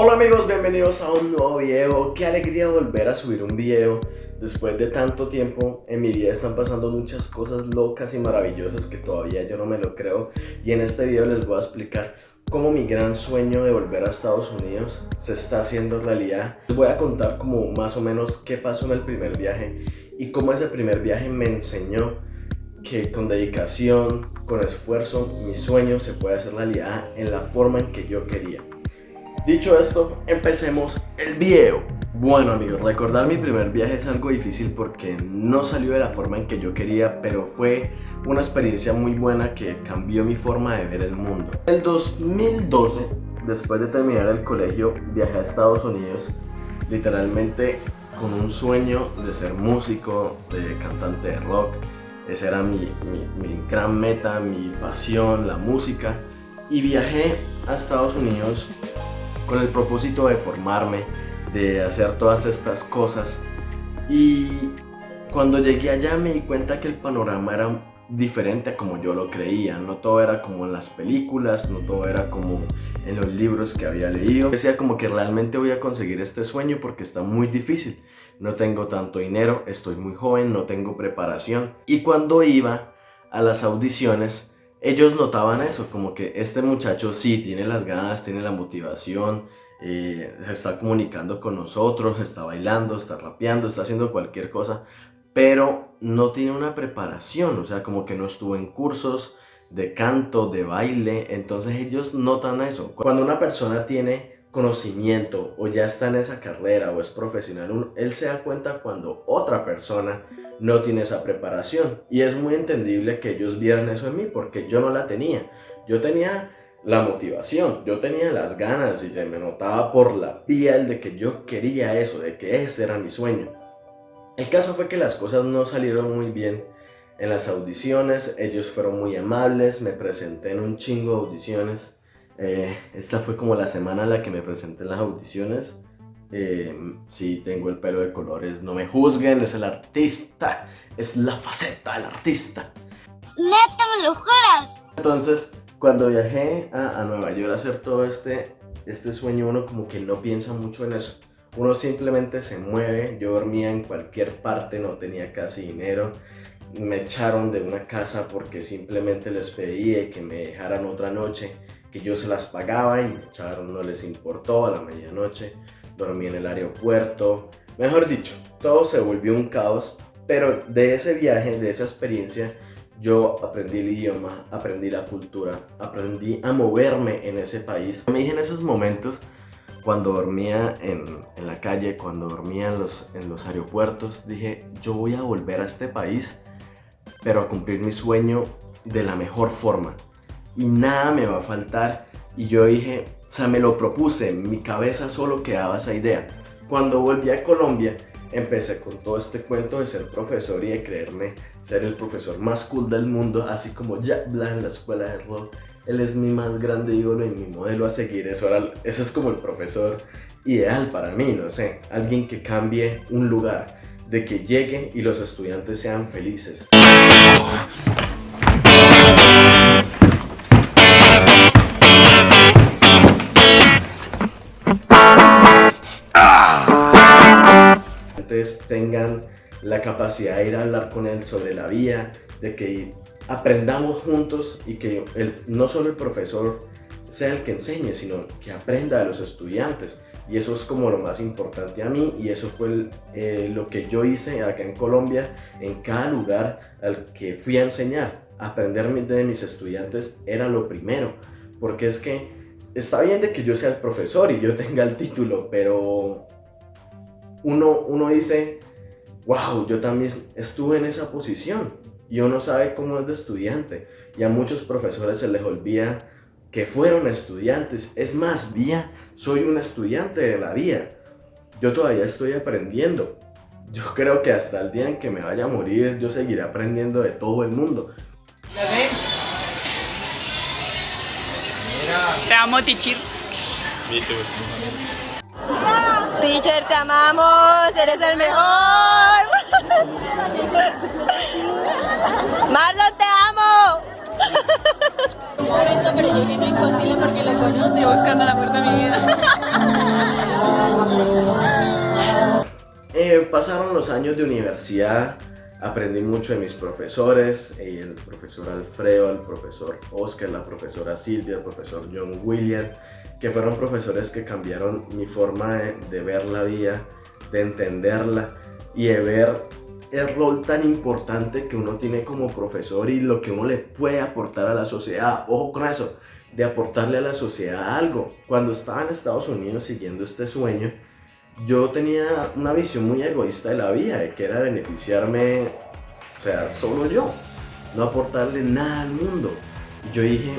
Hola amigos, bienvenidos a un nuevo video. Qué alegría volver a subir un video. Después de tanto tiempo en mi vida están pasando muchas cosas locas y maravillosas que todavía yo no me lo creo. Y en este video les voy a explicar cómo mi gran sueño de volver a Estados Unidos se está haciendo realidad. Les voy a contar como más o menos qué pasó en el primer viaje y cómo ese primer viaje me enseñó que con dedicación, con esfuerzo, mi sueño se puede hacer realidad en la forma en que yo quería. Dicho esto, empecemos el video. Bueno amigos, recordar mi primer viaje es algo difícil porque no salió de la forma en que yo quería, pero fue una experiencia muy buena que cambió mi forma de ver el mundo. En el 2012, después de terminar el colegio, viajé a Estados Unidos, literalmente con un sueño de ser músico, de cantante de rock. Esa era mi gran meta, mi pasión, la música. Y viajé a Estados Unidos con el propósito de formarme, de hacer todas estas cosas. Y cuando llegué allá me di cuenta que el panorama era diferente a como yo lo creía. No todo era como en las películas, no todo era como en los libros que había leído. Decía como que realmente voy a conseguir este sueño porque está muy difícil. No tengo tanto dinero, estoy muy joven, no tengo preparación. Y cuando iba a las audiciones, ellos notaban eso, como que este muchacho sí tiene las ganas, tiene la motivación, se está comunicando con nosotros, está bailando, está rapeando, está haciendo cualquier cosa, pero no tiene una preparación, o sea, como que no estuvo en cursos de canto, de baile. Entonces ellos notan eso. Cuando una persona tiene conocimiento o ya está en esa carrera o es profesional, él se da cuenta cuando otra persona no tiene esa preparación, y es muy entendible que ellos vieran eso en mí porque yo no la tenía. Yo tenía la motivación, yo tenía las ganas y se me notaba por la piel de que yo quería eso, de que ese era mi sueño. El caso fue que las cosas no salieron muy bien en las audiciones. Ellos fueron muy amables, me presenté en un chingo de audiciones. Esta fue como la semana en la que me presenté en las audiciones. Sí, tengo el pelo de colores, no me juzguen, es el artista, es la faceta del artista. ¿Neta me lo juras? Entonces, cuando viajé a Nueva York a hacer todo este sueño, uno como que no piensa mucho en eso. Uno simplemente se mueve. Yo dormía en cualquier parte, no tenía casi dinero. Me echaron de una casa porque simplemente les pedí que me dejaran otra noche, que yo se las pagaba, y me echaron, no les importó. A la medianoche dormí en el aeropuerto. Mejor dicho, todo se volvió un caos. Pero de ese viaje, de esa experiencia, yo aprendí el idioma, aprendí la cultura, aprendí a moverme en ese país. Me dije en esos momentos, cuando dormía en la calle, cuando dormía en los aeropuertos, dije, yo voy a volver a este país, pero a cumplir mi sueño de la mejor forma. Y nada me va a faltar. Y yo dije, o sea, me lo propuse, en mi cabeza solo quedaba esa idea. Cuando volví a Colombia, empecé con todo este cuento de ser profesor y de creerme ser el profesor más cool del mundo, así como Jack Black en la escuela de rock. Él es mi más grande ídolo y mi modelo a seguir. Ese es como el profesor ideal para mí, no sé. Alguien que cambie un lugar, de que llegue y los estudiantes sean felices. Tengan la capacidad de ir a hablar con él sobre la vida, de que aprendamos juntos y que no solo el profesor sea el que enseñe, sino que aprenda de los estudiantes. Y eso es como lo más importante a mí, y eso fue lo que yo hice acá en Colombia. En cada lugar al que fui a enseñar, aprender de mis estudiantes era lo primero, porque es que está bien de que yo sea el profesor y yo tenga el título, pero uno dice, wow, yo también estuve en esa posición, y uno sabe cómo es de estudiante, y a muchos profesores se les olvida que fueron estudiantes. Es más, soy un estudiante de la vida. Yo todavía estoy aprendiendo. Yo creo que hasta el día en que me vaya a morir, yo seguiré aprendiendo de todo el mundo. Te amo, teacher. Me too. Teacher, te amamos, eres el mejor. Marlon, te amo. Por eso, pero yo dije no imposible porque lo conoce. Buscando el amor de mi vida. pasaron los años de universidad, aprendí mucho de mis profesores, el profesor Alfredo, el profesor Oscar, la profesora Silvia, el profesor John William, que fueron profesores que cambiaron mi forma de ver la vida, de entenderla y de ver el rol tan importante que uno tiene como profesor y lo que uno le puede aportar a la sociedad. Ojo con eso, de aportarle a la sociedad algo. Cuando estaba en Estados Unidos siguiendo este sueño, yo tenía una visión muy egoísta de la vida, de que era beneficiarme, o sea, solo yo, no aportarle nada al mundo. Y yo dije,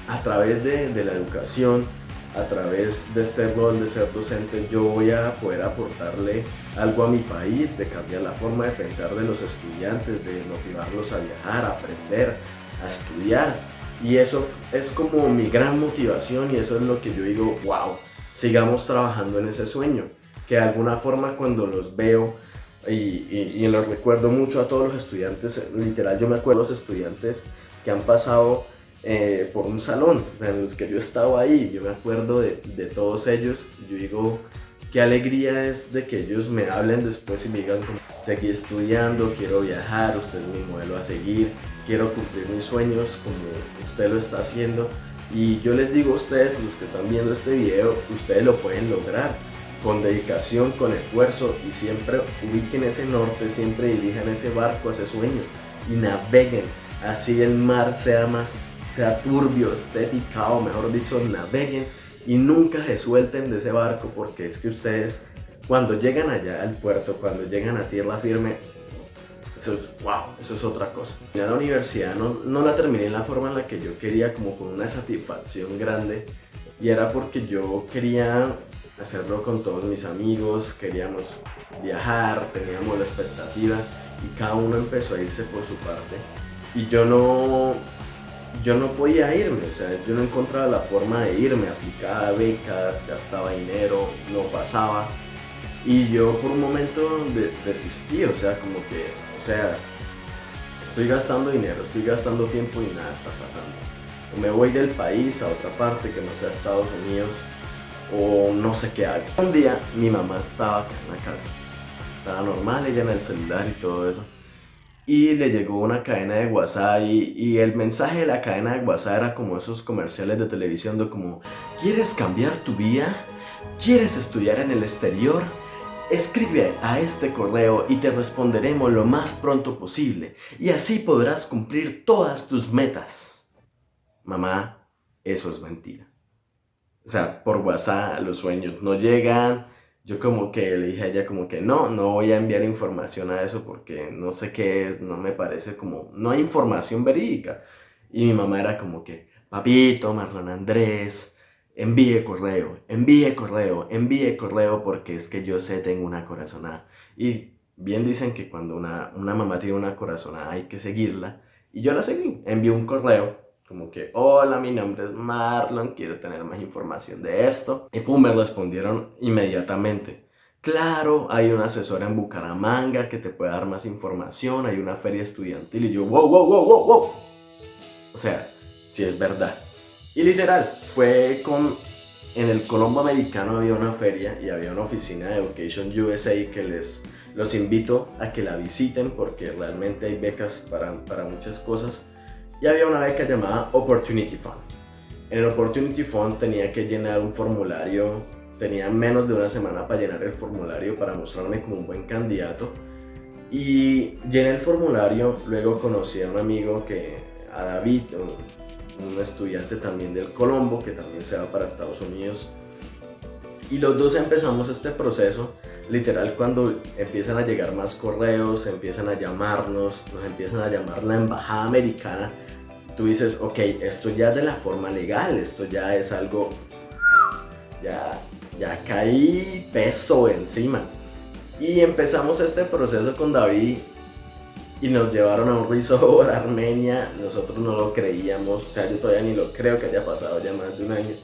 a través de la educación, a través de este rol de ser docente, yo voy a poder aportarle algo a mi país, de cambiar la forma de pensar de los estudiantes, de motivarlos a viajar, a aprender, a estudiar. Y eso es como mi gran motivación y eso es lo que yo digo, wow, sigamos trabajando en ese sueño. Que de alguna forma cuando los veo y los recuerdo mucho a todos los estudiantes, literal yo me acuerdo de los estudiantes que han pasado por un salón en los que yo he estado ahí, yo me acuerdo de todos ellos, yo digo qué alegría es de que ellos me hablen después y me digan como, seguí estudiando, quiero viajar, usted es mi modelo a seguir, quiero cumplir mis sueños como usted lo está haciendo. Y yo les digo a ustedes, los que están viendo este video, ustedes lo pueden lograr con dedicación, con esfuerzo y siempre ubiquen ese norte, siempre dirijan ese barco, ese sueño y naveguen, así el mar sea turbio, esté picado, mejor dicho, naveguen y nunca se suelten de ese barco porque es que ustedes cuando llegan allá al puerto, cuando llegan a tierra firme, eso es wow, eso es otra cosa. Ya la universidad no la terminé en la forma en la que yo quería, como con una satisfacción grande y era porque yo quería hacerlo con todos mis amigos, queríamos viajar, teníamos la expectativa y cada uno empezó a irse por su parte y yo no podía irme, o sea, yo no encontraba la forma de irme, aplicaba becas, gastaba dinero, no pasaba y yo por un momento desistí, o sea, como que, o sea, estoy gastando dinero, estoy gastando tiempo y nada está pasando. O me voy del país a otra parte que no sea Estados Unidos o no sé qué hago. Un día mi mamá estaba acá en la casa, estaba normal, ella en el celular y todo eso, y le llegó una cadena de WhatsApp y el mensaje de la cadena de WhatsApp era como esos comerciales de televisión de como ¿quieres cambiar tu vida? ¿Quieres estudiar en el exterior? Escribe a este correo y te responderemos lo más pronto posible y así podrás cumplir todas tus metas. Mamá, eso es mentira. O sea, por WhatsApp los sueños no llegan. Yo como que le dije a ella como que no voy a enviar información a eso porque no sé qué es, no me parece como, no hay información verídica. Y mi mamá era como que, papito, Marlon Andrés, envíe correo, envíe correo, envíe correo porque es que yo sé, tengo una corazonada. Y bien dicen que cuando una mamá tiene una corazonada hay que seguirla. Y yo la seguí, envié un correo. Como que, hola, mi nombre es Marlon, quiero tener más información de esto. Y pum, me respondieron inmediatamente. Claro, hay una asesora en Bucaramanga que te puede dar más información, hay una feria estudiantil. Y yo, wow. O sea, sí es verdad. Y literal, en el Colombo Americano había una feria y había una oficina de Education USA que los invito a que la visiten porque realmente hay becas para muchas cosas. Y había una beca llamada Opportunity Fund. En el Opportunity Fund tenía que llenar un formulario, tenía menos de una semana para llenar el formulario para mostrarme como un buen candidato. Y llené el formulario, luego conocí a un amigo a David, un estudiante también del Colombo, que también se va para Estados Unidos. Y los dos empezamos este proceso, literal cuando empiezan a llegar más correos, empiezan a llamarnos, nos empiezan a llamar la embajada americana. Tú dices, ok, esto ya es de la forma legal, esto ya es algo, ya caí peso encima. Y empezamos este proceso con David y nos llevaron a un resort a Armenia, nosotros no lo creíamos, o sea, yo todavía ni lo creo que haya pasado ya más de un año.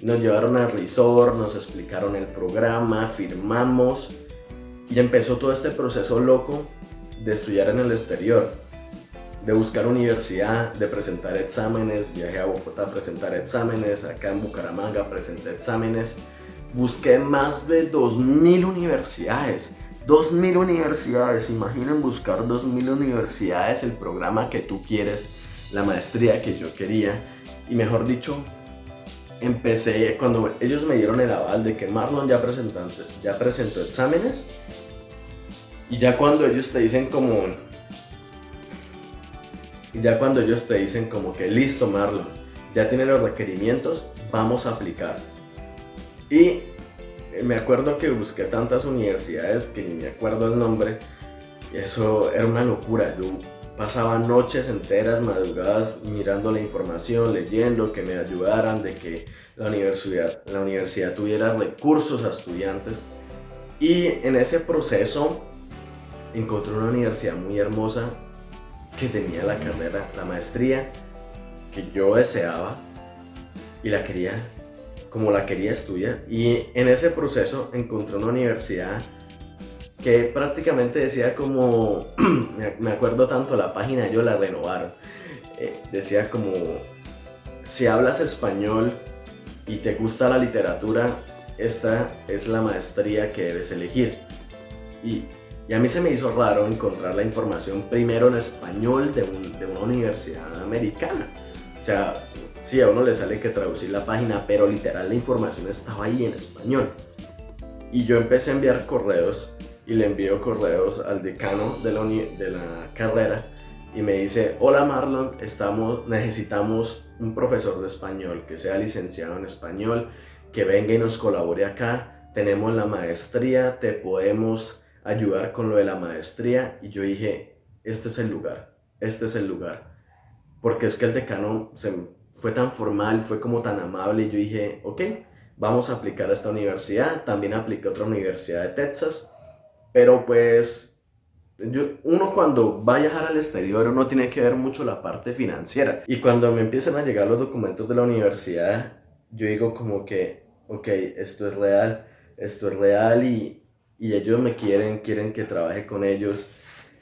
Nos llevaron al resort, nos explicaron el programa, firmamos y empezó todo este proceso loco de estudiar en el exterior. De buscar universidad, de presentar exámenes, viajé a Bogotá a presentar exámenes, acá en Bucaramanga presenté exámenes, busqué más de 2000 universidades, 2.000 universidades, imaginen buscar 2.000 universidades, el programa que tú quieres, la maestría que yo quería. Y mejor dicho, empecé, cuando ellos me dieron el aval de que Marlon ya presentó exámenes, y ya cuando ellos te dicen como que listo Marlon, ya tiene los requerimientos, vamos a aplicar. Y me acuerdo que busqué tantas universidades que ni me acuerdo el nombre, eso era una locura. Yo pasaba noches enteras, madrugadas, mirando la información, leyendo, que me ayudaran, de que la universidad tuviera recursos a estudiantes. Y en ese proceso encontré una universidad muy hermosa que tenía la carrera, la maestría que yo deseaba y la quería estudiar. Y en ese proceso encontré una universidad que prácticamente decía como, me acuerdo tanto la página, ellos la renovaron, decía como, si hablas español y te gusta la literatura, esta es la maestría que debes elegir. Y a mí se me hizo raro encontrar la información primero en español de una universidad americana. O sea, sí, a uno le sale que traducir la página, pero literal la información estaba ahí en español. Y yo empecé a enviar correos y le envío correos al decano de la carrera y me dice: hola Marlon, necesitamos un profesor de español que sea licenciado en español, que venga y nos colabore acá, tenemos la maestría, te podemos ayudar con lo de la maestría. Y yo dije, este es el lugar, porque es que el decano fue tan formal, fue como tan amable, y yo dije, ok, vamos a aplicar a esta universidad. También apliqué a otra universidad de Texas, pero pues uno cuando va a viajar al exterior, uno tiene que ver mucho la parte financiera, y cuando me empiezan a llegar los documentos de la universidad, yo digo como que, ok, esto es real, y ellos me quieren que trabaje con ellos.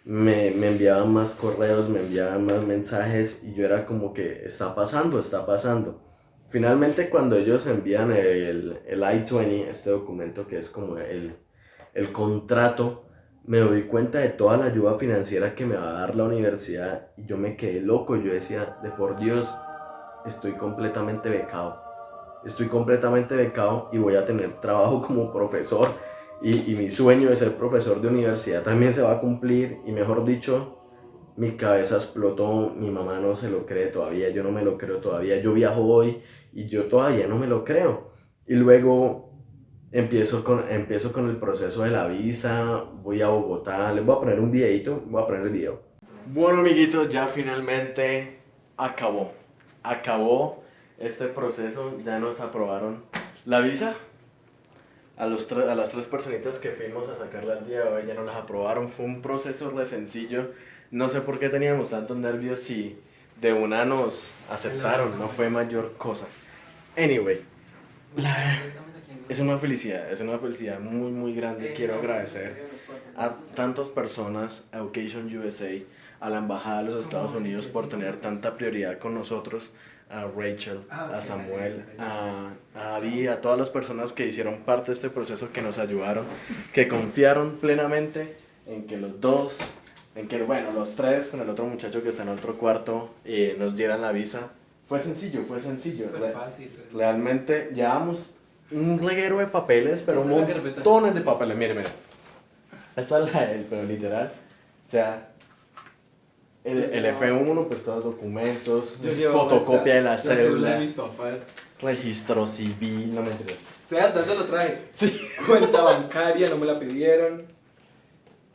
Me enviaban más correos, me enviaban más mensajes, y yo era como que está pasando. Finalmente, cuando ellos envían el I-20, este documento que es como el contrato, me doy cuenta de toda la ayuda financiera que me va a dar la universidad, y yo me quedé loco. Yo decía, de por Dios, estoy completamente becado y voy a tener trabajo como profesor, y mi sueño de ser profesor de universidad también se va a cumplir. Y mejor dicho, mi cabeza explotó. Mi mamá no se lo cree todavía, yo no me lo creo todavía. Yo viajo hoy y yo todavía no me lo creo. Y luego empiezo con el proceso de la visa, voy a Bogotá. Les voy a poner un videito, voy a poner el video. Bueno, amiguitos, ya finalmente acabó este proceso, ya nos aprobaron la visa. A las 3 personitas que fuimos a sacarla el día de hoy ya nos las aprobaron. Fue un proceso re sencillo, no sé por qué teníamos tantos nervios y de una nos aceptaron, no fue mayor cosa. Anyway, es una felicidad muy muy grande. Quiero agradecer a tantas personas, a Education USA, a la Embajada de los Estados Unidos por tener tanta prioridad con nosotros, a Rachel, a Samuel, a David, a todas las personas que hicieron parte de este proceso, que nos ayudaron, que confiaron plenamente en que los tres, con el otro muchacho que está en otro cuarto, nos dieran la visa. Fue sencillo. Fue fácil. Realmente llevamos un reguero de papeles, pero montones de papeles. Mire. Esta es la de él, pero literal. O sea, el F1, pues todos los documentos, fotocopia de la cédula, de mis papás. registro civil, no me interesa. O sea, hasta eso lo traje. Sí. Cuenta bancaria, no me la pidieron.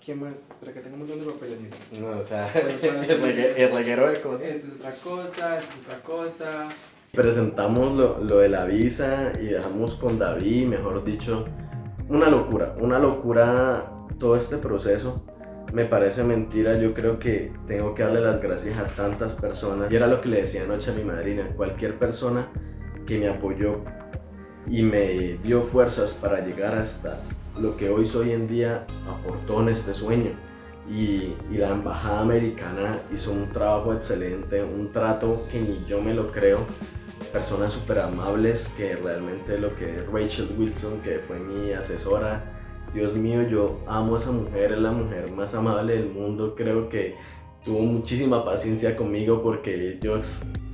¿Qué más? Pero que tengo un montón de papeles, mira. No, o sea, el reguero de cosas. Esto es otra cosa. Presentamos lo de la visa y dejamos con David, mejor dicho, una locura todo este proceso. Me parece mentira, yo creo que tengo que darle las gracias a tantas personas. Y era lo que le decía anoche a mi madrina: cualquier persona que me apoyó y me dio fuerzas para llegar hasta lo que hoy soy en día, aportó en este sueño. Y la embajada americana hizo un trabajo excelente, un trato que ni yo me lo creo. Personas súper amables, que realmente lo que es Rachel Wilson, que fue mi asesora, Dios mío, yo amo a esa mujer, es la mujer más amable del mundo. Creo que tuvo muchísima paciencia conmigo porque yo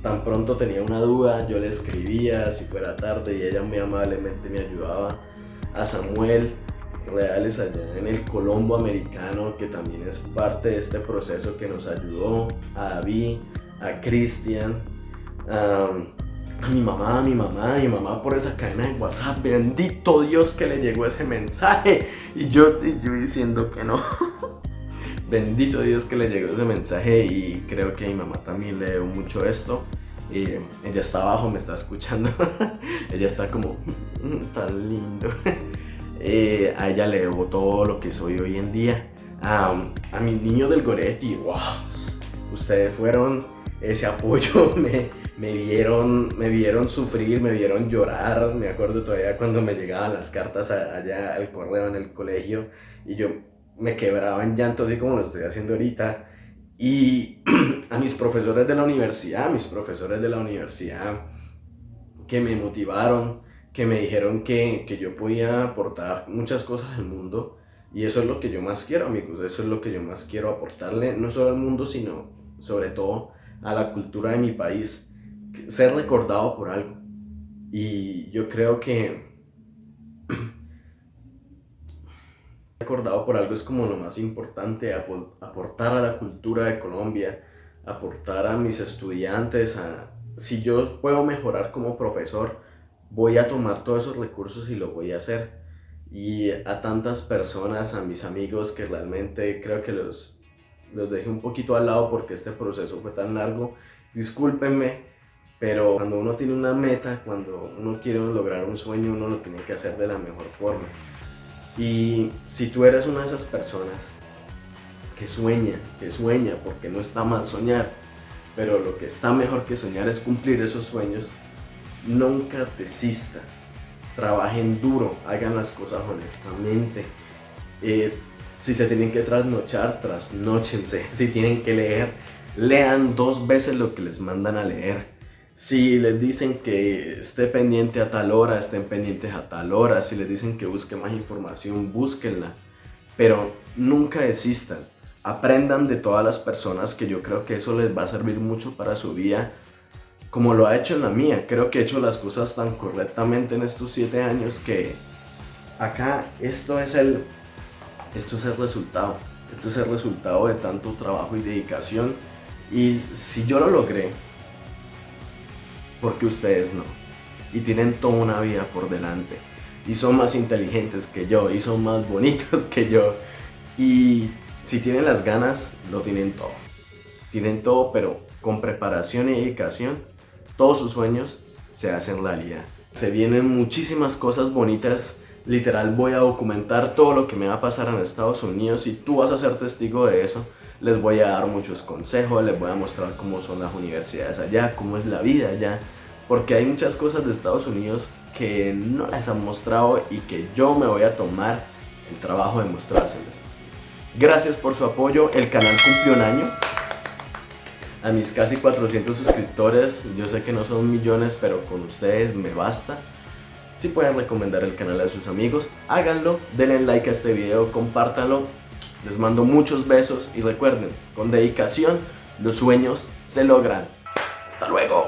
tan pronto tenía una duda, yo le escribía si fuera tarde y ella muy amablemente me ayudaba. A Samuel Reales allá en el Colombo americano, que también es parte de este proceso, que nos ayudó. A David, a Cristian, a mi mamá por esa cadena de WhatsApp. Bendito Dios que le llegó ese mensaje y yo diciendo que no. Bendito Dios que le llegó ese mensaje, y creo que a mi mamá también le debo mucho esto. Ella está abajo, me está escuchando. Ella está como tan lindo. A ella le debo todo lo que soy hoy en día. A mis niños del Goretti, wow, ustedes fueron ese apoyo. Me vieron sufrir, me vieron llorar. Me acuerdo todavía cuando me llegaban las cartas allá al correo en el colegio y yo me quebraba en llanto, así como lo estoy haciendo ahorita. Y a mis profesores de la universidad, que me motivaron, que me dijeron que yo podía aportar muchas cosas al mundo. Y eso es lo que yo más quiero, amigos. Eso es lo que yo más quiero aportarle, no solo al mundo, sino sobre todo a la cultura de mi país. Ser recordado por algo. Y yo creo que recordado por algo es como lo más importante, aportar a la cultura de Colombia, aportar a mis estudiantes. Si yo puedo mejorar como profesor, voy a tomar todos esos recursos y lo voy a hacer. Y a tantas personas, a mis amigos, que realmente creo que los dejé un poquito al lado porque este proceso fue tan largo, discúlpenme. Pero cuando uno tiene una meta, cuando uno quiere lograr un sueño, uno lo tiene que hacer de la mejor forma. Y si tú eres una de esas personas que sueña, porque no está mal soñar, pero lo que está mejor que soñar es cumplir esos sueños, nunca desista. Trabajen duro, hagan las cosas honestamente. Si se tienen que trasnochar, trasnóchense. Si tienen que leer, lean 2 veces lo que les mandan a leer. Si les dicen que esté pendiente a tal hora, estén pendientes a tal hora. Si les dicen que busquen más información, búsquenla. Pero nunca desistan. Aprendan de todas las personas, que yo creo que eso les va a servir mucho para su vida, como lo ha hecho en la mía. Creo que he hecho las cosas tan correctamente en estos 7 años que acá esto es el resultado. Esto es el resultado de tanto trabajo y dedicación. Y si yo lo logré, porque ustedes no, y tienen toda una vida por delante, y son más inteligentes que yo, y son más bonitos que yo, y si tienen las ganas, lo tienen todo, pero con preparación y dedicación, todos sus sueños se hacen realidad. Se vienen muchísimas cosas bonitas. Literal, voy a documentar todo lo que me va a pasar en Estados Unidos y tú vas a ser testigo de eso. Les voy a dar muchos consejos, les voy a mostrar cómo son las universidades allá, cómo es la vida allá, porque hay muchas cosas de Estados Unidos que no les han mostrado y que yo me voy a tomar el trabajo de mostrárselas. Gracias por su apoyo. El canal cumplió 1 año. A mis casi 400 suscriptores, yo sé que no son millones, pero con ustedes me basta. Si pueden recomendar el canal a sus amigos, háganlo, denle like a este video, compártanlo. Les mando muchos besos y recuerden, con dedicación, los sueños se logran. ¡Hasta luego!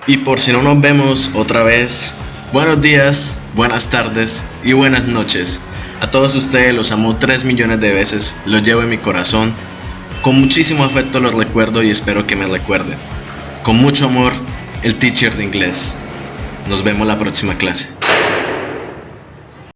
Y por si no nos vemos otra vez, buenos días, buenas tardes y buenas noches. A todos ustedes los amo 3 millones de veces, los llevo en mi corazón. Con muchísimo afecto los recuerdo y espero que me recuerden. Con mucho amor, el teacher de inglés. Nos vemos la próxima clase.